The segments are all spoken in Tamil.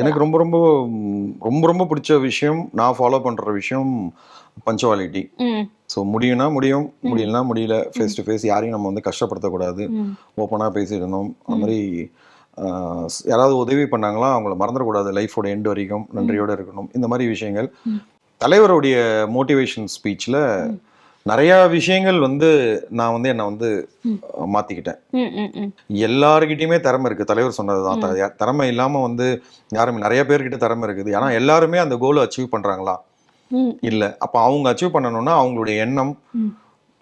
எனக்கு ரொம்ப ரொம்ப ரொம்ப ரொம்ப பிடிச்ச விஷயம், நான் ஃபாலோ பண்ற விஷயம் பங்க்சுவாலிட்டி. ம். ஸோ முடியும்னா முடியும், முடியலனா முடியல. ஃபேஸ் டு ஃபேஸ் யாரையும் நம்ம வந்து கஷ்டப்படுத்தக்கூடாது. ம். ஓப்பனா பேசிடணும். அது மாதிரி யாராவது உதவி பண்ணாங்களா அவங்கள மறந்துடக்கூடாது லைஃபோட எண்ட் வரைக்கும். நன்றியோட இருக்கணும். இந்த மாதிரி விஷயங்கள். தலைவருடைய மோட்டிவேஷன் ஸ்பீச்ல நிறைய விஷயங்கள் வந்து நான் வந்து என்னை வந்து மாத்திக்கிட்டேன். ம். ம். ம். எல்லாருக்கிட்டையுமே திறமை இருக்கு. தலைவர் சொன்னதுதான். திறமை இல்லாம வந்து யாரும் நிறைய பேர்கிட்ட திறமை இருக்குது. ஆனா எல்லாருமே அந்த கோலை அச்சீவ் பண்றாங்களா? ம். இல்ல. அப்ப அவங்க அச்சீவ் பண்ணணும்னா அவங்களுடைய எண்ணம், ம்.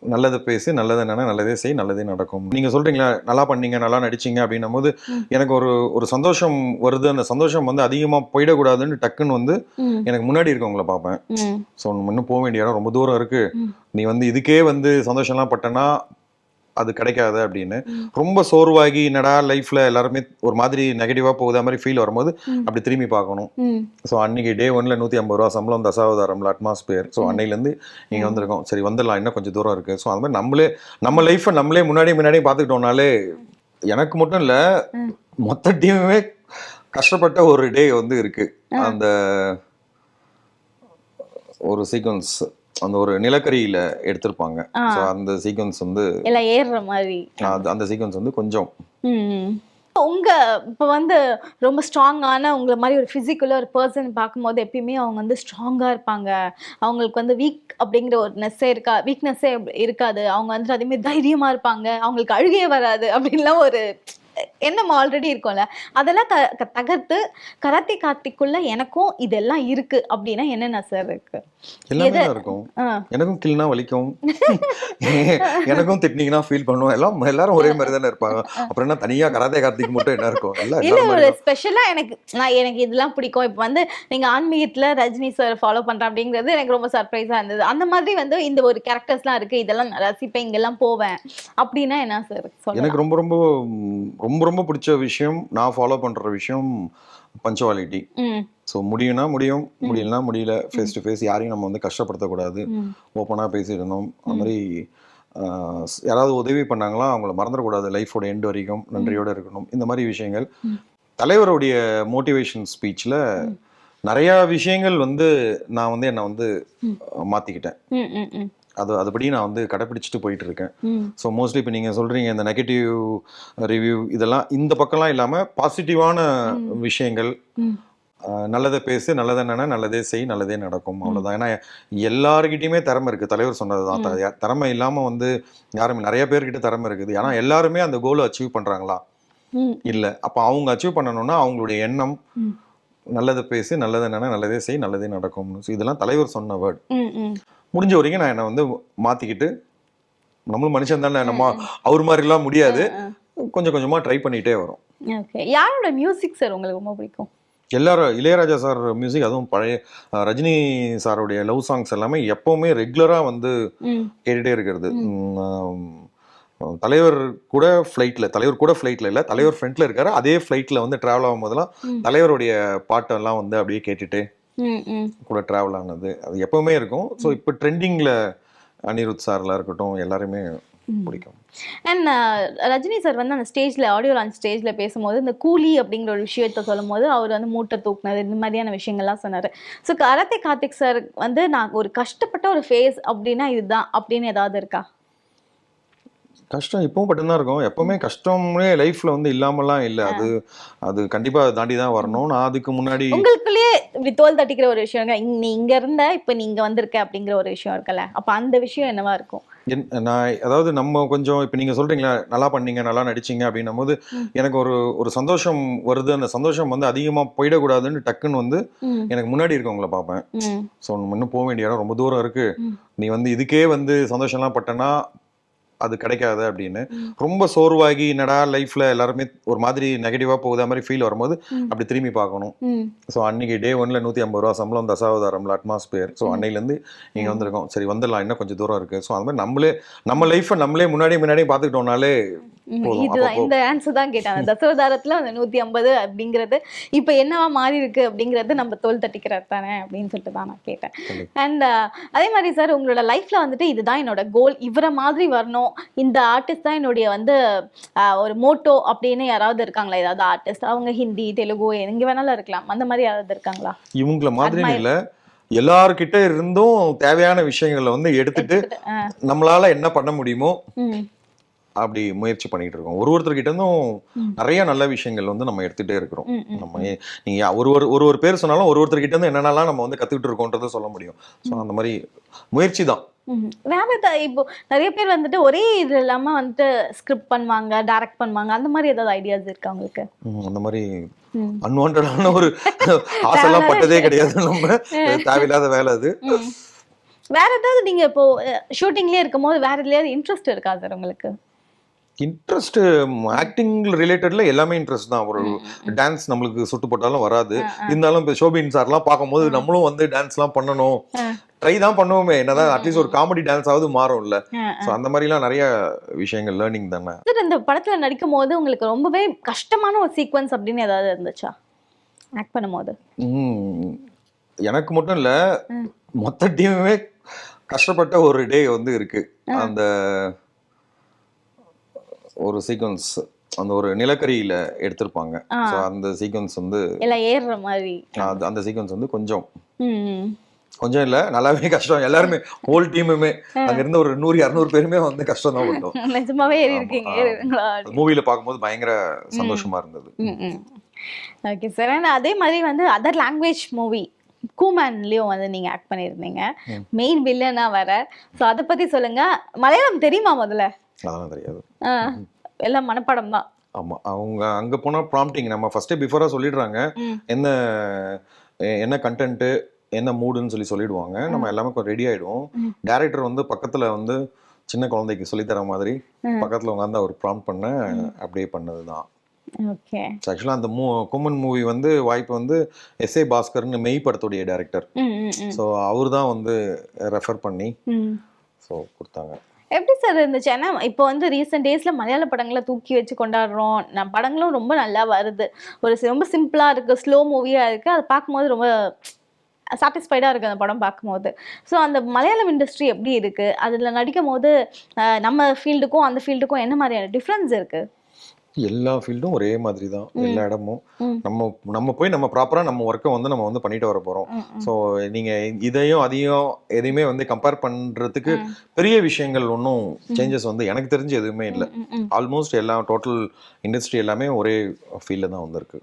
நல்லதை பேசி, நல்லதை நினை, நல்லதே செய், நல்லதே நடக்கும். நீங்க சொல்றீங்களா, நல்லா பண்ணீங்க, நல்லா நடிச்சீங்க அப்படின்னும் போது எனக்கு ஒரு சந்தோஷம் வருது. அந்த சந்தோஷம் வந்து அதிகமா போயிடக்கூடாதுன்னு டக்குன்னு வந்து ம். எனக்கு முன்னாடி இருக்கவங்கள பார்ப்பேன். ம். ஸோ இன்னும் போக வேண்டிய இடம் ரொம்ப தூரம் இருக்கு. நீ வந்து இதுக்கே வந்து சந்தோஷம்லாம் பட்டனா அது கிடைக்காது அப்படின்னு ரொம்ப சோர்வாகி என்னடா லைஃப்ல எல்லாருமே ஒரு மாதிரி நெகட்டிவா போகுது மாதிரி ஃபீல் வரும்போது அப்படி திரும்பி பார்க்கணும். ஸோ அன்னைக்கு டே 1ல 150 ரூபா சம்பளம், தசாவதாரம்ல அட்மாஸ்பியர். ஸோ அன்னையிலேருந்து இங்கே வந்திருக்கோம். சரி வந்துடலாம், இன்னும் கொஞ்சம் தூரம் இருக்கு. ஸோ அது மாதிரி நம்ம லைஃப்பை நம்மளே முன்னாடி பார்த்துக்கிட்டோம்னாலே எனக்கு மட்டும் இல்லை, மொத்த டீமுமே கஷ்டப்பட்ட ஒரு டே வந்து இருக்கு. அந்த ஒரு சீக்வன்ஸ் அந்த ஒரு நிலக்கரியில எடுத்திருப்பாங்க. ஸோ அந்த சீக்வன்ஸ் வந்து எல்லாம் ஏறுற மாதிரி அந்த சீக்வன்ஸ் வந்து கொஞ்சம் உங்க இப்போ வந்து ரொம்ப ஸ்ட்ராங்கான உங்களை மாதிரி ஒரு ஃபிசிக்கலாக ஒரு பர்சன் பார்க்கும்போது எப்பயுமே அவங்க வந்து ஸ்ட்ராங்காக இருப்பாங்க. அவங்களுக்கு வந்து வீக் அப்படிங்கிற ஒரு வீக்னஸ்ஸே இருக்காது. அவங்க வந்துட்டு அதேமாதிரி தைரியமாக இருப்பாங்க. அவங்களுக்கு அழுகையே வராது அப்படின்லாம் ஒரு எண்ணம் ஆல்ரெடி இருக்கும்ல. அதெல்லாம் தகர்த்து கராத்தே கார்த்திக்குள்ள எனக்கும் இதெல்லாம் இருக்கு அப்படின்னா என்னென்ன சார் இருக்கு? எல்லாமே இருக்கும். எனக்கும் கிள்னா வலிக்கும், எனக்கும் திட்னிங்கன்னா ஃபீல் பண்ணுவோம். எல்லாரும் ஒரே மாதிரி தானே இருப்பாங்க. அப்புறம் என்ன தனியா கராத்தே கார்த்திக் மட்டும் என்ன இருக்கும்? இல்ல ஒரு ஸ்பெஷலா எனக்கு இதெல்லாம் பிடிக்கும். இப்போ வந்து நீங்க ஆன்மீகத்துல ரஜினி சார் ஃபாலோ பண்றேன் அப்படிங்கிறது எனக்கு ரொம்ப சர்ப்ரைஸா இருந்தது. அந்த மாதிரி வந்து இந்த ஒரு கேரக்டர்ஸ்லாம் இருக்கு, இதெல்லாம் ரசிப்பேன், இங்கெல்லாம் போவேன் அப்படின்னா என்ன சார்? எனக்கு ரொம்ப ரொம்ப ரொம்ப ரொம்ப பிடிச்ச விஷயம், நான் ஃபாலோ பண்ற விஷயம் பங்க்சுவாலிட்டி. ஸோ முடியும்னா முடியும், முடியலனா முடியல. ஃபேஸ் டு ஃபேஸ் யாரையும் நம்ம வந்து கஷ்டப்படுத்தக்கூடாது. ஓப்பனா பேசிடணும். அது மாதிரி யாராவது உதவி பண்ணாங்களா அவங்கள மறந்துடக்கூடாது லைஃபோட எண்ட் வரைக்கும். நன்றியோட இருக்கணும். இந்த மாதிரி விஷயங்கள். தலைவருடைய மோட்டிவேஷன் ஸ்பீச்ல நிறைய விஷயங்கள் வந்து நான் வந்து என்னை வந்து மாத்திக்கிட்டேன். அதுபடி நான் வந்து கடைப்பிடிச்சிட்டு போயிட்டு இருக்கேன். ஸோ மோஸ்ட்லி இப்போ நீங்கள் சொல்கிறீங்க இந்த நெகட்டிவ் ரிவ்யூ இதெல்லாம் இந்த பக்கம்லாம் இல்லாமல் பாசிட்டிவான விஷயங்கள், நல்லதை பேசு, நல்லதை நினை, நல்லதே செய், நல்லதே நடக்கும். அவ்வளோதான். ஏன்னா எல்லாருக்கிட்டையுமே திறமை இருக்குது. தலைவர் சொன்னதுதான். திறமை இல்லாமல் வந்து யாரும் நிறைய பேர்கிட்ட திறமை இருக்குது. ஆனால் எல்லாருமே அந்த கோலை அச்சீவ் பண்ணுறாங்களா? இல்லை. அப்போ அவங்க அச்சீவ் பண்ணணும்னா அவங்களுடைய எண்ணம், நல்லதை பேசி, நல்லதை நினை, நல்லதே செய், நல்லதே நடக்கும். ஸோ இதெல்லாம் தலைவர் சொன்ன வேர்ட். முடிஞ்ச வரைக்கும் நான் என்னை வந்து மாற்றிக்கிட்டு, நம்மளும் மனுஷன் தானே, நம்ம அவர் மாதிரிலாம் முடியாது, கொஞ்சம் கொஞ்சமாக ட்ரை பண்ணிகிட்டே வரும். ஓகே. யாரோட மியூசிக் சார் உங்களுக்கு ரொம்ப பிடிக்கும்? எல்லாரும் இளையராஜா சார் மியூசிக், அதுவும் பழைய ரஜினி சாருடைய லவ் சாங்ஸ் எல்லாமே எப்போவுமே ரெகுலராக வந்து கேட்டுகிட்டே இருக்கிறது. தலைவர் கூட ஃப்ளைட்டில் இல்லை, தலைவர் ஃப்ரண்ட்டில் இருக்காரு. அதே ஃப்ளைட்டில் வந்து ட்ராவல் ஆகும் போதெல்லாம் தலைவருடைய பாட்டெல்லாம் வந்து அப்படியே கேட்டுட்டு கூட ட்ராவல் ஆனது அது எப்பவுமே இருக்கும். ஸோ இப்போ ட்ரெண்டிங்கில் அனிருத் சார்லாம் இருக்கட்டும், எல்லாருமே பிடிக்கும். அண்ட் ரஜினி சார் வந்து அந்த ஸ்டேஜில் ஆடியோ லான்ச் ஸ்டேஜில் பேசும்போது இந்த கூலி அப்படிங்கிற ஒரு விஷயத்த சொல்லும் போது அவர் வந்து மூட்டை தூக்குனது இந்த மாதிரியான விஷயங்கள்லாம் சொன்னார். ஸோ கராத்தே கார்த்திக் சார் வந்து நான் ஒரு கஷ்டப்பட்ட ஒரு ஃபேஸ் அப்படின்னா இதுதான் அப்படின்னு ஏதாவது இருக்கா? கஷ்டம் இப்பவும் மட்டும்தான் இருக்கும். எப்பவுமே கஷ்டமே லைஃப்ல வந்து இல்லாமலாம் இல்லை. அது கண்டிப்பா தாண்டி தான் வரணும். நான் அதுக்கு முன்னாடி உங்களுக்குள்ளேயே இப்படி தோல் தட்டிக்கிற ஒரு விஷயம், நீ இங்க இருந்த இப்ப நீங்க வந்திருக்க அப்படிங்கிற ஒரு விஷயம் இருக்குல்ல, அப்ப அந்த விஷயம் என்னவா இருக்கும்? நான் அதாவது நம்ம கொஞ்சம் இப்போ நீங்கள் சொல்கிறீங்களா நல்லா பண்ணீங்க, நல்லா நடிச்சிங்க அப்படின்னும் போது எனக்கு ஒரு சந்தோஷம் வருது. அந்த சந்தோஷம் வந்து அதிகமாக போயிடக்கூடாதுன்னு டக்குன்னு வந்து எனக்கு முன்னாடி இருக்கவங்கள பார்ப்பேன். ஸோ இன்னும் போக வேண்டிய இடம் ரொம்ப தூரம் இருக்கு. நீ வந்து இதுக்கே வந்து சந்தோஷம்லாம் பட்டனா அது கிடைக்காது அப்படின்னு ரொம்ப சோர்வாகி என்னடா லைஃப்ல எல்லாருமே ஒரு மாதிரி நெகட்டிவா போகுது மாதிரி ஃபீல் வரும்போது அப்படி திரும்பி பார்க்கணும். ஸோ அன்னைக்கு டே 1ல 150 ரூபா சம்பளம், தசாவதாரம்ல அட்மாஸ்பியர். ஸோ அன்னையிலேருந்து இங்கே வந்திருக்கோம். சரி வந்துடலாம், இன்னும் கொஞ்சம் தூரம் இருக்கு. ஸோ அது மாதிரி நம்ம லைஃப்பை நம்மளே முன்னாடி பார்த்துக்கிட்டோம்னாலே இதுதான் இந்த ஆன்சர் தான் கேட்டாங்க. தசாவதாரத்துல அந்த 150 அப்படிங்கிறது இப்ப என்னவா மாறி இருக்கு அப்படிங்கறது நம்ம தோல் தட்டிக்கிறது தானே அப்படின்னு சொல்லிட்டு தான் நான் கேட்டேன். அண்ட் அதே மாதிரி சார் உங்களோட லைஃப்ல வந்துட்டு இதுதான் என்னோட கோல், இவரை மாதிரி வரணும், இந்த ஆர்டிஸ்ட் தான் என்னுடைய வந்து ஒரு மோட்டோ அப்படின்னு யாராவது இருக்காங்களா? ஏதாவது ஆர்டிஸ்ட், அவங்க ஹிந்தி தெலுங்கு எங்க வேணாலும் இருக்கலாம், அந்த மாதிரி யாராவது இருக்காங்களா? இவங்கள மாதிரி இல்ல, எல்லார்கிட்ட இருந்தும் தேவையான விஷயங்களை வந்து எடுத்துட்டு நம்மளால என்ன பண்ண முடியுமோ அப்படி முயற்சி பண்ணிட்டு இருக்கோம். ஒருத்தர்கிட்ட இருந்தும் நிறைய நல்ல விஷயங்கள் வந்து நம்ம எடுத்துட்டே இருக்கிறோம். நம்ம நீங்க ஒரு பேர் சொன்னாலும் ஒருத்தர்கிட்ட இருந்து என்னென்னலாம் நம்ம வந்து கத்துக்கிட்டு இருக்கோன்றதை சொல்ல முடியும். ஸோ அந்த மாதிரி முயற்சி தான். வேற ஏதாவது இப்போ நிறைய பேர் வந்துட்டு ஒரே இது இல்லாம வந்துட்டு ஸ்கிரிப்ட் பண்ணுவாங்க, டைரக்ட் பண்ணுவாங்க, அந்த மாதிரி ஏதாவது ஐடியாஸ் இருக்கா உங்களுக்கு? அந்த மாதிரி அன்வான்டான ஒரு ஆசைலாம் பட்டதே கிடையாது. நம்ம தேவையில்லாத வேலை அது. வேற ஏதாவது நீங்க இப்போ ஷூட்டிங்லயே இருக்கும்போது வேற எதுலயாவது இன்ட்ரெஸ்ட் இருக்கா சார் உங்களுக்கு? இன்ட்ரெஸ்ட் ஆக்டிங் ரிலேட்டட்ல எல்லாமே இன்ட்ரெஸ்ட் தான். ஒரு டான்ஸ் நம்மளுக்கு சுட்டு போட்டாலும் வராது. இருந்தாலும் இப்போ ஷோபின் சார்லாம் பார்க்கும்போது நம்மளும் வந்து டான்ஸ்லாம் பண்ணணும், ட்ரை தான் பண்ணுவோமே, என்னதான் அட்லீஸ்ட் ஒரு காமெடி டான்ஸ் ஆகுது மாறும்ல. ஸோ அந்த மாதிரிலாம் நிறைய விஷயங்கள் லேர்னிங் தானே. இந்த படத்துல நடிக்கும் போது உங்களுக்கு ரொம்பவே கஷ்டமான ஒரு சீக்வன்ஸ் அப்படின்னு ஏதாவது இருந்துச்சா ஆக்ட் பண்ணும்போது? எனக்கு மட்டும் இல்ல, மொத்த டீமுமே கஷ்டப்பட்ட ஒரு டே வந்து இருக்கு. அந்த ஒரு சீக்வன்ஸ் அந்த ஒரு நிலக்கரியில எடுத்திருப்பாங்க. ஸோ அந்த சீக்வன்ஸ் வந்து எல்லாம் ஏறுற மாதிரி, அந்த சீக்வன்ஸ் வந்து கொஞ்சம் இல்ல நல்லாவே கஷ்டம். எல்லாருமே ஹோல் டீமுமே அங்க இருந்த ஒரு 100-200 பேருமே வந்து கஷ்டம் தான் பட்டோம். நிஜமாவே ஏறி இருக்கீங்க. மூவில பார்க்கும்போது பயங்கர சந்தோஷமா இருந்தது. Okay sir. அதே மாதிரி வந்து அதர் லாங்குவேஜ் மூவி கூமன்லயும் வந்து நீங்க ஆக்ட் பண்ணிருந்தீங்க, மெயின் வில்லனா வர. ஸோ அதை பத்தி சொல்லுங்க. மலையாளம் தெரியுமா முதல்ல? அதெல்லாம் தெரியாது, எல்லாம் மனப்பாடம் தான். ஆமா, அவங்க அங்க போனா ப்ராம்ப்டிங் நம்ம ஃபர்ஸ்டே பிஃபோரா சொல்லிடுறாங்க, என்ன கண்டென்ட் என்ன மூடுன்னு சொல்லிடுவாங்க. நம்ம எல்லாமே கொஞ்சம் ரெடி ஆயிடுவோம். டைரக்டர் வந்து பக்கத்துல வந்து சின்ன குழந்தைக்கு சொல்லித்தர மாதிரி பக்கத்துல உட்காந்து அவர் ப்ராம்ப்ட் பண்ண அப்படியே பண்ணதுதான். ஓகே. ஆக்சுவலா அந்த கும்மன் மூவி வந்து வாய்ப்பு வந்து எஸ்.ஏ. பாஸ்கர்னு மெய் படத்துடைய டைரக்டர். ஸோ அவர் தான் வந்து ரெஃபர் பண்ணி ஸோ கொடுத்தாங்க. எப்படி சார் இருந்துச்சு? ஏன்னா இப்போ வந்து ரீசெண்ட் டேஸ்ல மலையாள படங்களை தூக்கி வச்சு கொண்டாடுறோம், படங்களும் ரொம்ப நல்லா வருது. ஒரு ரொம்ப சிம்பிளா இருக்கு, ஸ்லோ மூவியா இருக்கு, அதை பார்க்கும்போது ரொம்ப சாட்டிஸ்ஃபைடாக இருக்குது அந்த படம் பார்க்கும்போது. ஸோ அந்த மலையாளம் இண்டஸ்ட்ரி எப்படி இருக்குது, அதில் நடிக்கும் போது நம்ம ஃபீல்டுக்கும் அந்த ஃபீல்டுக்கும் என்ன மாதிரியான டிஃப்ரென்ஸ் இருக்குது? எல்லா ஃபீல்டும் ஒரே மாதிரி தான், எல்லா இடமும் நம்ம போய் நம்ம ப்ராப்பராக நம்ம ஒர்க்கை வந்து நம்ம வந்து பண்ணிட்டு வர போகிறோம். ஸோ நீங்கள் இதையும் அதையும் எதையுமே வந்து கம்பேர் பண்ணுறதுக்கு பெரிய விஷயங்கள் ஒன்றும் சேஞ்சஸ் வந்து எனக்கு தெரிஞ்சு எதுவுமே இல்லை. ஆல்மோஸ்ட் எல்லா டோட்டல் இண்டஸ்ட்ரி எல்லாமே ஒரே ஃபீல்டில் தான் வந்திருக்கு.